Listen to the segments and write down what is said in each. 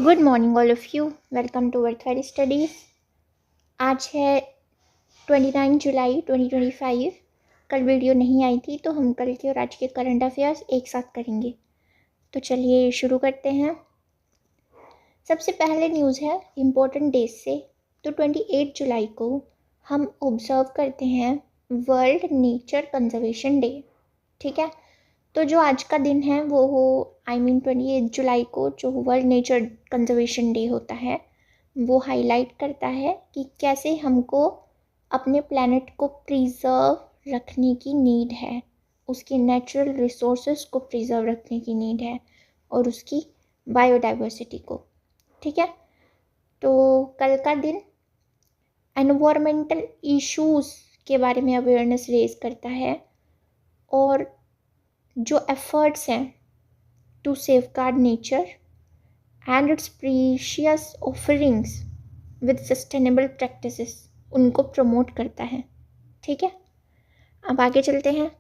Good morning all of you. Welcome to Worth Studies. आज है 29 जुलाई 2025। कल वीडियो नहीं आई थी तो हम कल के और आज के करंट अफेयर्स एक साथ करेंगे। तो चलिए शुरू करते हैं। सबसे पहले न्यूज़ है इम्पोर्टेंट डेज से। तो 28 जुलाई को हम ऑब्ज़र्व करते हैं वर्ल्ड नेचर कंजर्वेशन डे। ठीक है, तो जो आज का दिन है वो 28 जुलाई को जो वर्ल्ड नेचर कंजर्वेशन डे होता है वो हाईलाइट करता है कि कैसे हमको अपने प्लैनेट को प्रिजर्व रखने की नीड है, उसके नेचुरल रिसोर्सेज को प्रिजर्व रखने की नीड है और उसकी बायोडाइवर्सिटी को। ठीक है, तो कल का दिन एनवायरमेंटल इश्यूज़ के बारे में अवेयरनेस रेज करता है और जो एफर्ट्स हैं to safeguard nature and its precious offerings with sustainable practices उनको प्रमोट करता है। ठीक है, अब आगे चलते हैं।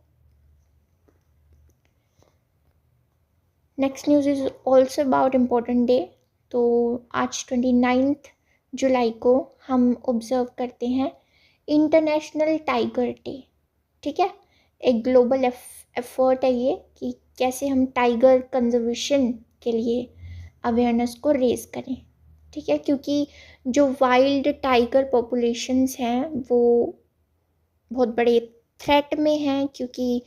Next news is also about important day. तो आज 29 जुलाई को हम ऑब्जर्व करते हैं इंटरनेशनल टाइगर डे। ठीक है, एक ग्लोबल एफर्ट है ये कि कैसे हम टाइगर कंजर्वेशन के लिए अवेयरनेस को रेज करें। ठीक है, क्योंकि जो वाइल्ड टाइगर पॉपुलेशंस हैं वो बहुत बड़े थ्रेट में हैं, क्योंकि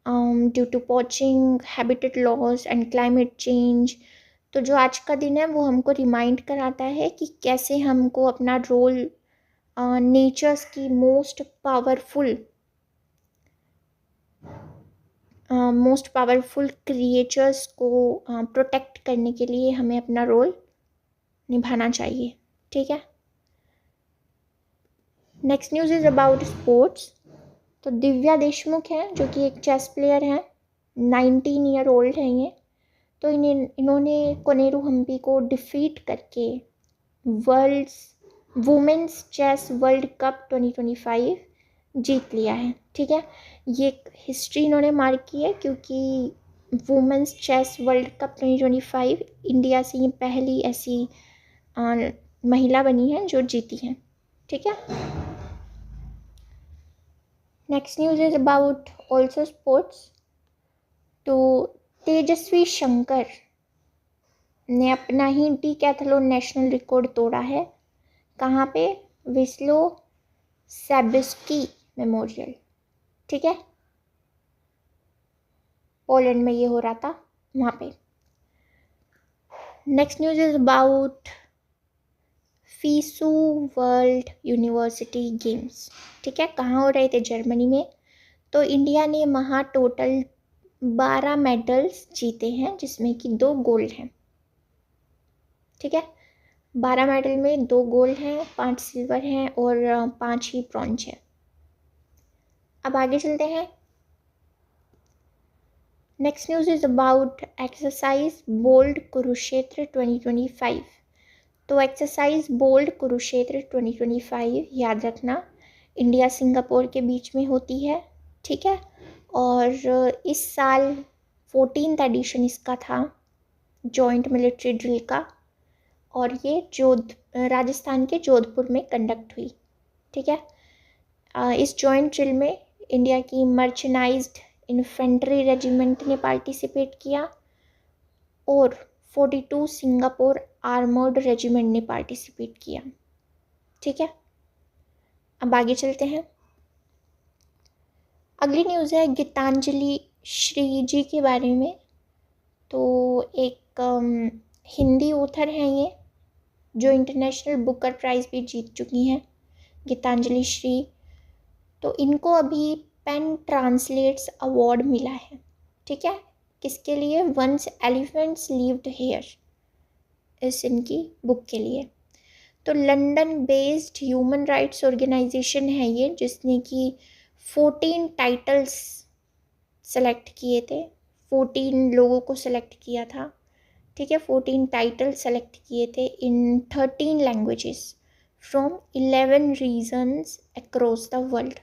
due to poaching, habitat loss and climate change. तो जो आज का दिन है वो हमको रिमाइंड कराता है कि कैसे हमको अपना रोल नेचर्स की मोस्ट पावरफुल क्रिएचर्स को प्रोटेक्ट करने के लिए हमें अपना रोल निभाना चाहिए। ठीक है, next news is about sports. तो दिव्या देशमुख हैं जो कि एक चेस प्लेयर हैं, 19 ईयर ओल्ड हैं ये। तो इन्होंने कोनेरू हम्पी को डिफीट करके world's women's chess world cup 2025 जीत लिया है। ठीक है, ये हिस्ट्री इन्होंने मार्क की है क्योंकि women's chess world cup 2025 India से ये पहली ऐसी महिला बनी है जो जीती हैं। ठीक है, next news is about also sports. तो तेजस्वी शंकर ने अपना ही डीकैथलॉन नेशनल रिकॉर्ड तोड़ा है। कहाँ पे? विस्लो सैबिस्की मेमोरियल। ठीक है, पोलैंड में ये हो रहा था वहाँ पे। Next news is about FISU World University Games. ठीक है, कहाँ हो रहे थे? जर्मनी में। तो इंडिया ने वहाँ टोटल 12 मेडल्स जीते हैं जिसमें कि 2 गोल्ड हैं। ठीक है, 12 मेडल में 2 गोल्ड हैं, 5 सिल्वर हैं और 5 ही ब्रॉन्ज हैं। अब आगे चलते हैं। Next news is about exercise Bold Kurukshetra 2025। तो एक्सरसाइज बोल्ड कुरुक्षेत्र 2025 याद रखना इंडिया सिंगापुर के बीच में होती है। ठीक है, और इस साल 14th एडिशन इसका था जॉइंट मिलिट्री ड्रिल का, और ये राजस्थान के जोधपुर में कंडक्ट हुई। ठीक है, इस जॉइंट ड्रिल में इंडिया की मर्चेंडाइज्ड इन्फेंट्री रेजिमेंट ने पार्टिसिपेट किया और 42 सिंगापुर आर्मर्ड रेजिमेंट ने पार्टिसिपेट किया। ठीक है, अब आगे चलते हैं। अगली न्यूज़ है गीतांजलि श्री जी के बारे में। तो एक हिंदी ऑथर हैं ये जो इंटरनेशनल बुकर प्राइज़ भी जीत चुकी हैं, गीतांजलि श्री। तो इनको अभी पेन ट्रांसलेट्स अवार्ड मिला है। ठीक है, किसके लिए? वंस एलिफेंट्स लिव्ड हेयर, इस इनकी बुक के लिए। तो London based human rights organisation है ये जिसने कि 14 टाइटल्स सेलेक्ट किए थे, 14 लोगों को सेलेक्ट किया था। ठीक है, 14 टाइटल सेलेक्ट किए थे in 13 languages from 11 regions across the world,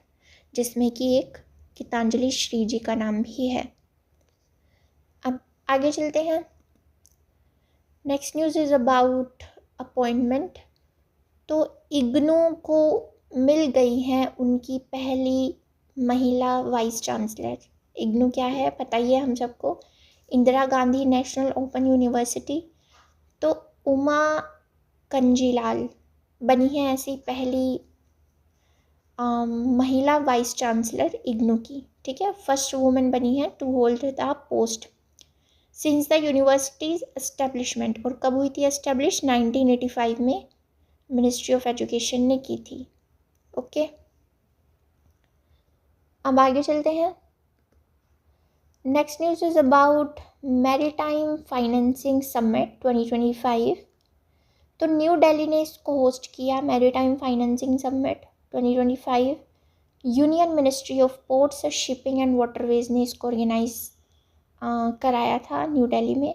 जिसमें कि एक गीतांजलि श्री जी का नाम भी है। अब आगे चलते हैं। Next news is about appointment. तो इग्नू को मिल गई है उनकी पहली महिला वाइस चांसलर। इग्नू क्या है पता ही है हम सबको, Indira Gandhi national open university. तो उमा कंजीलाल बनी है ऐसी पहली महिला वाइस चांसलर इग्नू की, ठीक है। फर्स्ट वुमेन बनी है to hold the post since the university's establishment. और कब हुई थी एस्टेब्लिश? 1985 में मिनिस्ट्री ऑफ एजुकेशन ने की थी। ओके, अब आगे चलते हैं। Next news is about maritime financing summit 2025। तो न्यू दिल्ली ने इसको होस्ट किया, maritime financing summit 2025। Union ministry of ports, shipping and waterways ने इसको ऑर्गेनाइज कराया था न्यू दिल्ली में।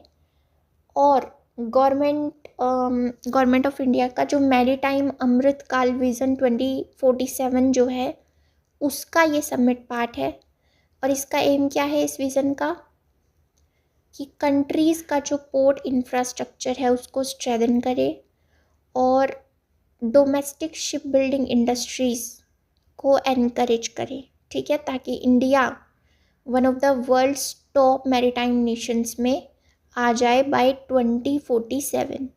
और गवर्नमेंट ऑफ इंडिया का जो मैरीटाइम अमृतकाल विज़न 2047 जो है उसका ये समिट पार्ट है। और इसका एम क्या है इस विज़न का? कि कंट्रीज़ का जो पोर्ट इंफ्रास्ट्रक्चर है उसको स्ट्रेंथन करे और डोमेस्टिक शिप बिल्डिंग इंडस्ट्रीज़ को एनकरेज करे, ठीक है, ताकि India one of the world's top maritime nations में आ जाए बाय 2047,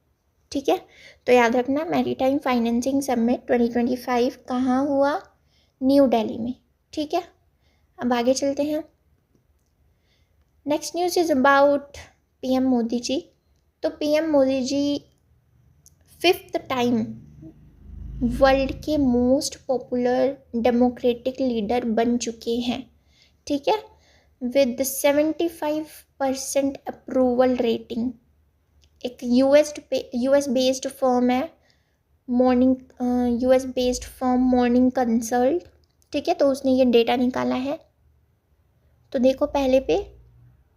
ठीक है। तो याद रखना, मैरीटाइम फाइनेंसिंग समिट 2025 कहाँ हुआ? न्यू दिल्ली में, ठीक है। अब आगे चलते हैं। Next news is about PM Modi ji. तो PM Modi ji 5th time world के मोस्ट पॉपुलर डेमोक्रेटिक लीडर बन चुके हैं, ठीक है, विद 75% अप्रूवल रेटिंग। एक यूएस बेस्ड फर्म है मॉर्निंग कंसल्ट, ठीक है, तो उसने ये डेटा निकाला है। तो देखो पहले पे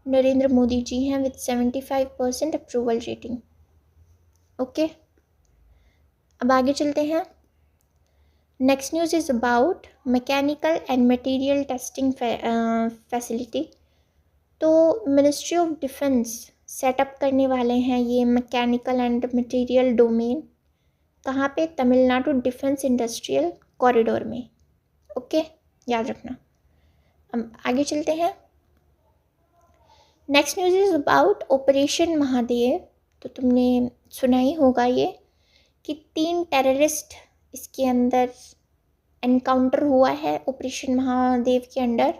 नरेंद्र मोदी जी हैं विद 75% अप्रूवल रेटिंग। ओके, अब आगे चलते हैं। Next news is about mechanical and material testing facility. तो मिनिस्ट्री ऑफ डिफेंस सेटअप करने वाले हैं ये मैकेनिकल एंड मटेरियल डोमेन। कहाँ पे? तमिलनाडु डिफेंस इंडस्ट्रियल कॉरिडोर में। ओके, याद रखना। अब आगे चलते हैं। Next news is about operation Mahadev. तो तुमने सुना ही होगा ये कि 3 टेररिस्ट इसके अंदर एनकाउंटर हुआ है ऑपरेशन महादेव के अंडर,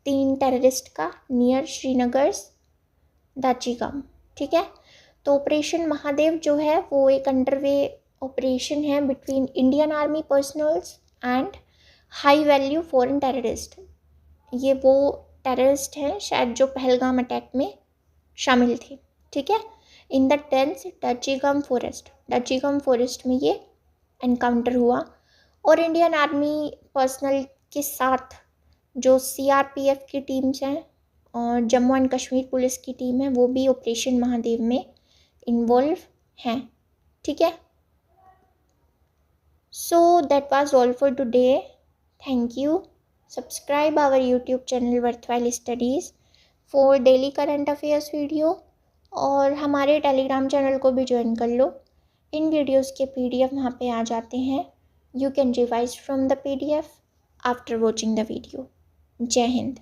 3 टेररिस्ट का नियर श्रीनगर दाचिगाम, ठीक है। तो ऑपरेशन महादेव जो है वो एक अंडरवे ऑपरेशन है between Indian army personnels and high value foreign terrorist. ये वो टेररिस्ट हैं शायद जो पहलगाम अटैक में शामिल थे, ठीक है, इन द डेंस दाचिगाम फॉरेस्ट में ये एनकाउंटर हुआ। और इंडियन आर्मी पर्सनल के साथ जो सीआरपीएफ की टीम्स हैं और जम्मू एंड कश्मीर पुलिस की टीम है वो भी ऑपरेशन महादेव में इन्वॉल्व हैं, ठीक है। So that was all for today. Thank you. Subscribe our YouTube channel Worthwhile Studies for daily current affairs video. और हमारे टेलीग्राम चैनल को भी ज्वाइन कर लो। इन वीडियोस के PDF वहाँ पे आ जाते हैं। You can revise from the PDF after watching the video. जय हिंद।